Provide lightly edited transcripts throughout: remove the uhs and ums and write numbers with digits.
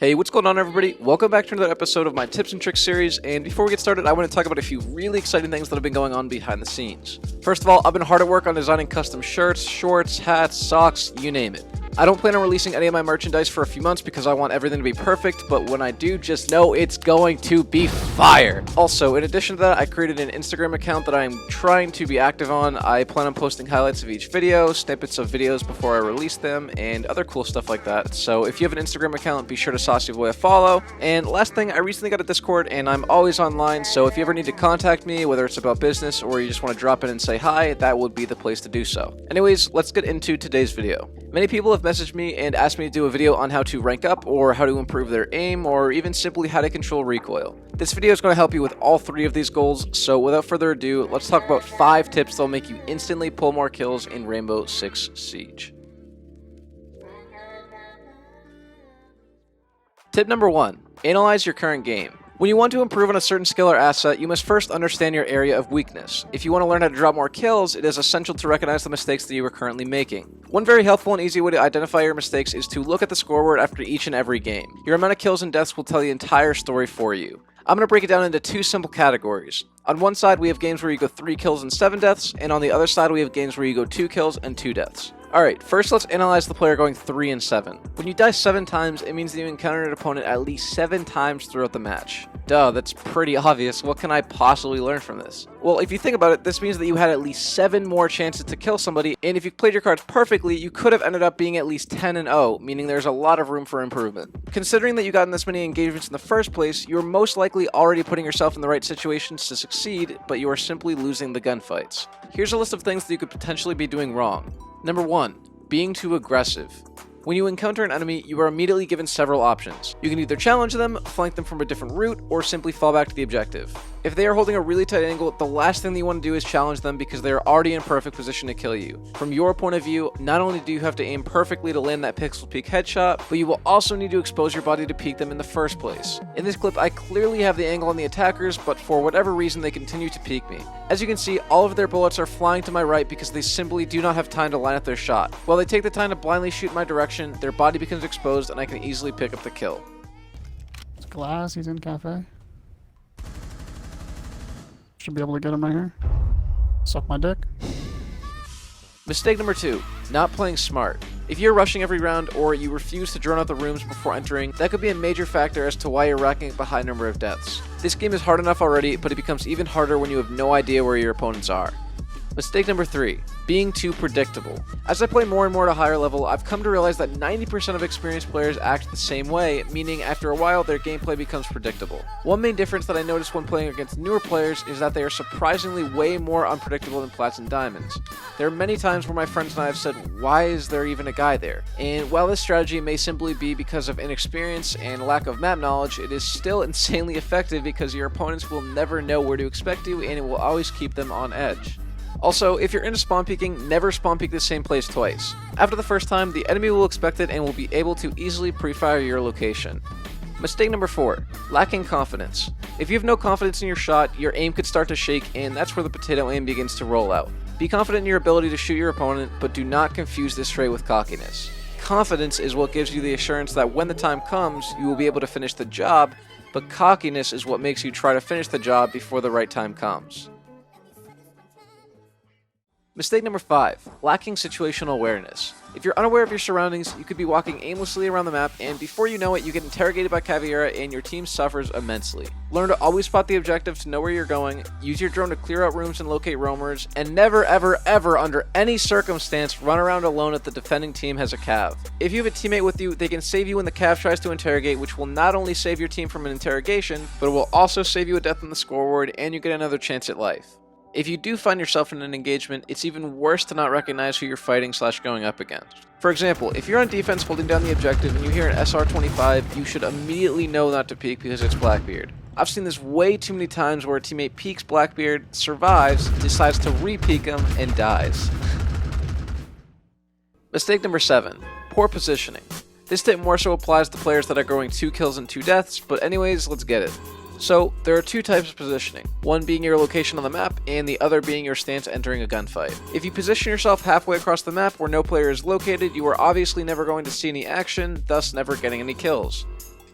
Hey, what's going on everybody? Welcome back to another episode of my tips and tricks series, and before we get started, I want to talk about a few really exciting things that have been going on behind the scenes. First of all, I've been hard at work on designing custom shirts, shorts, hats, socks, you name it. I don't plan on releasing any of my merchandise for a few months because I want everything to be perfect, but when I do, just know it's going to be fire! Also, in addition to that, I created an Instagram account that I'm trying to be active on. I plan on posting highlights of each video, snippets of videos before I release them, and other cool stuff like that. So if you have an Instagram account, be sure to saucy boy a follow. And last thing, I recently got a Discord, and I'm always online, so if you ever need to contact me, whether it's about business or you just want to drop in and say hi, that would be the place to do so. Anyways, let's get into today's video. Many people have messaged me and asked me to do a video on how to rank up, or how to improve their aim, or even simply how to control recoil. This video is going to help you with all three of these goals, so without further ado, let's talk about 5 tips that will make you instantly pull more kills in Rainbow Six Siege. Tip number 1. Analyze your current game. When you want to improve on a certain skill or asset, you must first understand your area of weakness. If you want to learn how to drop more kills, it is essential to recognize the mistakes that you are currently making. One very helpful and easy way to identify your mistakes is to look at the scoreboard after each and every game. Your amount of kills and deaths will tell the entire story for you. I'm going to break it down into 2 simple categories. On one side, we have games where you go 3 kills and 7 deaths, and on the other side, we have games where you go 2 kills and 2 deaths. Alright, first let's analyze the player going 3 and 7. When you die 7 times, it means that you encountered an opponent at least 7 times throughout the match. Duh, that's pretty obvious. What can I possibly learn from this? Well, if you think about it, this means that you had at least 7 more chances to kill somebody, and if you played your cards perfectly, you could have ended up being at least 10 and 0, meaning there's a lot of room for improvement. Considering that you got in this many engagements in the first place, you're most likely already putting yourself in the right situations to succeed, but you are simply losing the gunfights. Here's a list of things that you could potentially be doing wrong. Number 1. Being too aggressive. When you encounter an enemy, you are immediately given several options. You can either challenge them, flank them from a different route, or simply fall back to the objective. If they are holding a really tight angle, the last thing that you want to do is challenge them because they are already in perfect position to kill you. From your point of view, not only do you have to aim perfectly to land that pixel peek headshot, but you will also need to expose your body to peek them in the first place. In this clip, I clearly have the angle on the attackers, but for whatever reason they continue to peek me. As you can see, all of their bullets are flying to my right because they simply do not have time to line up their shot. While they take the time to blindly shoot in my direction, their body becomes exposed and I can easily pick up the kill. It's glass, he's in cafe. Should be able to get him right here. Suck my dick. Mistake number 2. Not playing smart. If you're rushing every round or you refuse to drone out the rooms before entering, that could be a major factor as to why you're racking up a high number of deaths. This game is hard enough already, but it becomes even harder when you have no idea where your opponents are. Mistake number 3. Being too predictable. As I play more and more at a higher level, I've come to realize that 90% of experienced players act the same way, meaning after a while their gameplay becomes predictable. One main difference that I notice when playing against newer players is that they are surprisingly way more unpredictable than Plats and Diamonds. There are many times where my friends and I have said, why is there even a guy there? And while this strategy may simply be because of inexperience and lack of map knowledge, it is still insanely effective because your opponents will never know where to expect you and it will always keep them on edge. Also, if you're into spawn peeking, never spawn peek the same place twice. After the first time, the enemy will expect it and will be able to easily pre-fire your location. Mistake number 4. Lacking confidence. If you have no confidence in your shot, your aim could start to shake and that's where the potato aim begins to roll out. Be confident in your ability to shoot your opponent, but do not confuse this trait with cockiness. Confidence is what gives you the assurance that when the time comes, you will be able to finish the job, but cockiness is what makes you try to finish the job before the right time comes. Mistake number 5. Lacking situational awareness. If you're unaware of your surroundings, you could be walking aimlessly around the map, and before you know it, you get interrogated by Caveira and your team suffers immensely. Learn to always spot the objective to know where you're going, use your drone to clear out rooms and locate roamers, and never ever ever under any circumstance run around alone if the defending team has a cav. If you have a teammate with you, they can save you when the cav tries to interrogate, which will not only save your team from an interrogation, but it will also save you a death on the scoreboard and you get another chance at life. If you do find yourself in an engagement, it's even worse to not recognize who you're fighting / going up against. For example, if you're on defense holding down the objective and you hear an SR-25, you should immediately know not to peek because it's Blackbeard. I've seen this way too many times where a teammate peeks Blackbeard, survives, decides to re-peek him, and dies. Mistake number 7. Poor positioning. This tip more so applies to players that are going 2 kills and 2 deaths, but anyways, let's get it. So, there are 2 types of positioning, one being your location on the map, and the other being your stance entering a gunfight. If you position yourself halfway across the map where no player is located, you are obviously never going to see any action, thus never getting any kills.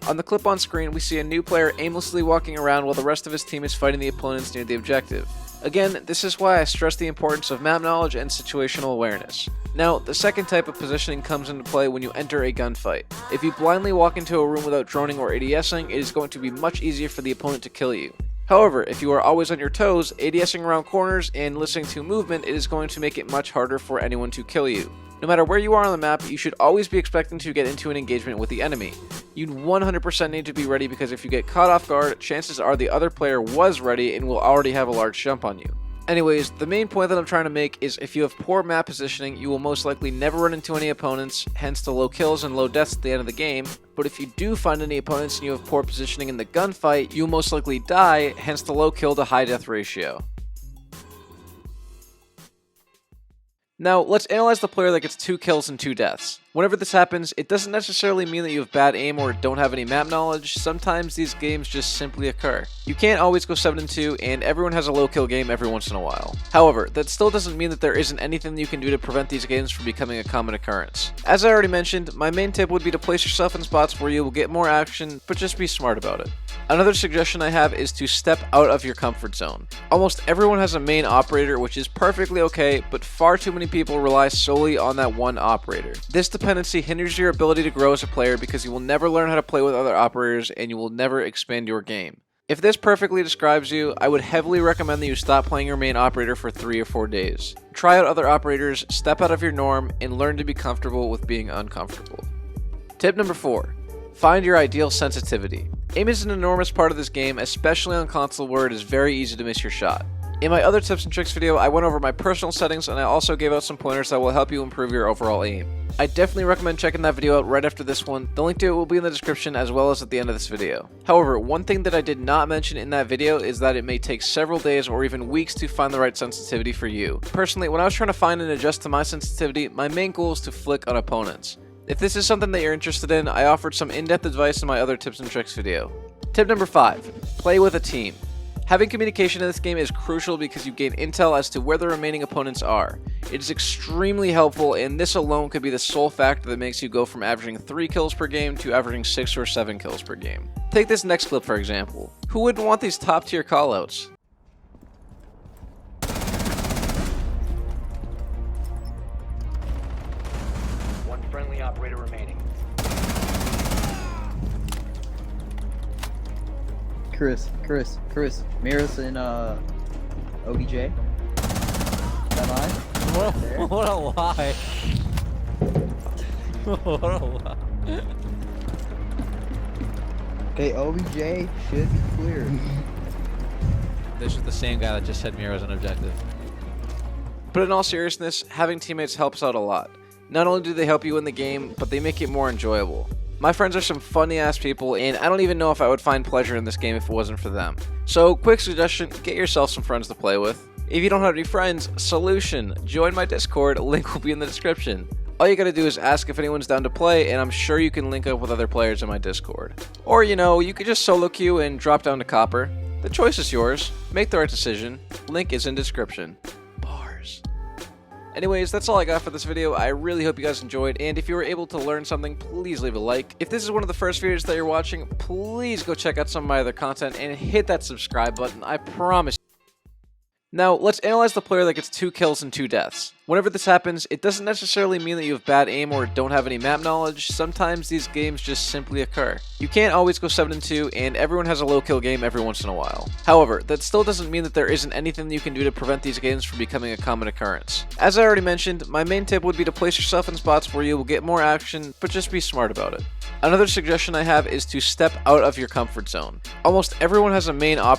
On the clip on screen, we see a new player aimlessly walking around while the rest of his team is fighting the opponents near the objective. Again, this is why I stress the importance of map knowledge and situational awareness. Now, the second type of positioning comes into play when you enter a gunfight. If you blindly walk into a room without droning or ADSing, it is going to be much easier for the opponent to kill you. However, if you are always on your toes, ADSing around corners, and listening to movement, it is going to make it much harder for anyone to kill you. No matter where you are on the map, you should always be expecting to get into an engagement with the enemy. You 100% need to be ready because if you get caught off guard, chances are the other player was ready and will already have a large jump on you. Anyways, the main point that I'm trying to make is if you have poor map positioning, you will most likely never run into any opponents, hence the low kills and low deaths at the end of the game, but if you do find any opponents and you have poor positioning in the gunfight, you will most likely die, hence the low kill to high death ratio. Now, let's analyze the player that gets 2 kills and 2 deaths. Whenever this happens, it doesn't necessarily mean that you have bad aim or don't have any map knowledge. Sometimes these games just simply occur. You can't always go 7-2, and everyone has a low kill game every once in a while. However, that still doesn't mean that there isn't anything you can do to prevent these games from becoming a common occurrence. As I already mentioned, my main tip would be to place yourself in spots where you will get more action, but just be smart about it. Another suggestion I have is to step out of your comfort zone. Almost everyone has a main operator, which is perfectly okay, but far too many people rely solely on that one operator. This dependency hinders your ability to grow as a player because you will never learn how to play with other operators and you will never expand your game. If this perfectly describes you, I would heavily recommend that you stop playing your main operator for 3 or 4 days. Try out other operators, step out of your norm, and learn to be comfortable with being uncomfortable. Tip number 4. Find your ideal sensitivity. Aim is an enormous part of this game, especially on console where it is very easy to miss your shot. In my other tips and tricks video, I went over my personal settings and I also gave out some pointers that will help you improve your overall aim. I definitely recommend checking that video out right after this one. The link to it will be in the description as well as at the end of this video. However, one thing that I did not mention in that video is that it may take several days or even weeks to find the right sensitivity for you. Personally, when I was trying to find and adjust to my sensitivity, my main goal is to flick on opponents. If this is something that you're interested in, I offered some in-depth advice in my other tips and tricks video. Tip number 5. Play with a team. Having communication in this game is crucial because you gain intel as to where the remaining opponents are. It is extremely helpful, and this alone could be the sole factor that makes you go from averaging 3 kills per game to averaging 6 or 7 kills per game. Take this next clip for example. Who wouldn't want these top tier callouts? One friendly operator remaining. Chris, Miras and OBJ. Is that mine? What a lie. What a lie. Okay, OBJ should be clear. This is the same guy that just said Mira was an objective. But in all seriousness, having teammates helps out a lot. Not only do they help you in the game, but they make it more enjoyable. My friends are some funny ass people, and I don't even know if I would find pleasure in this game if it wasn't for them. So, quick suggestion, get yourself some friends to play with. If you don't have any friends, solution, join my Discord, link will be in the description. All you gotta do is ask if anyone's down to play, and I'm sure you can link up with other players in my Discord. Or, you could just solo queue and drop down to Copper. The choice is yours. Make the right decision. Link is in description. Bars. Anyways, that's all I got for this video. I really hope you guys enjoyed, and if you were able to learn something, please leave a like. If this is one of the first videos that you're watching, please go check out some of my other content and hit that subscribe button. I promise. Now, let's analyze the player that gets 2 kills and 2 deaths. Whenever this happens, it doesn't necessarily mean that you have bad aim or don't have any map knowledge. Sometimes these games just simply occur. You can't always go 7-2, and everyone has a low kill game every once in a while. However, that still doesn't mean that there isn't anything you can do to prevent these games from becoming a common occurrence. As I already mentioned, my main tip would be to place yourself in spots where you will get more action, but just be smart about it. Another suggestion I have is to step out of your comfort zone. Almost everyone has a main operator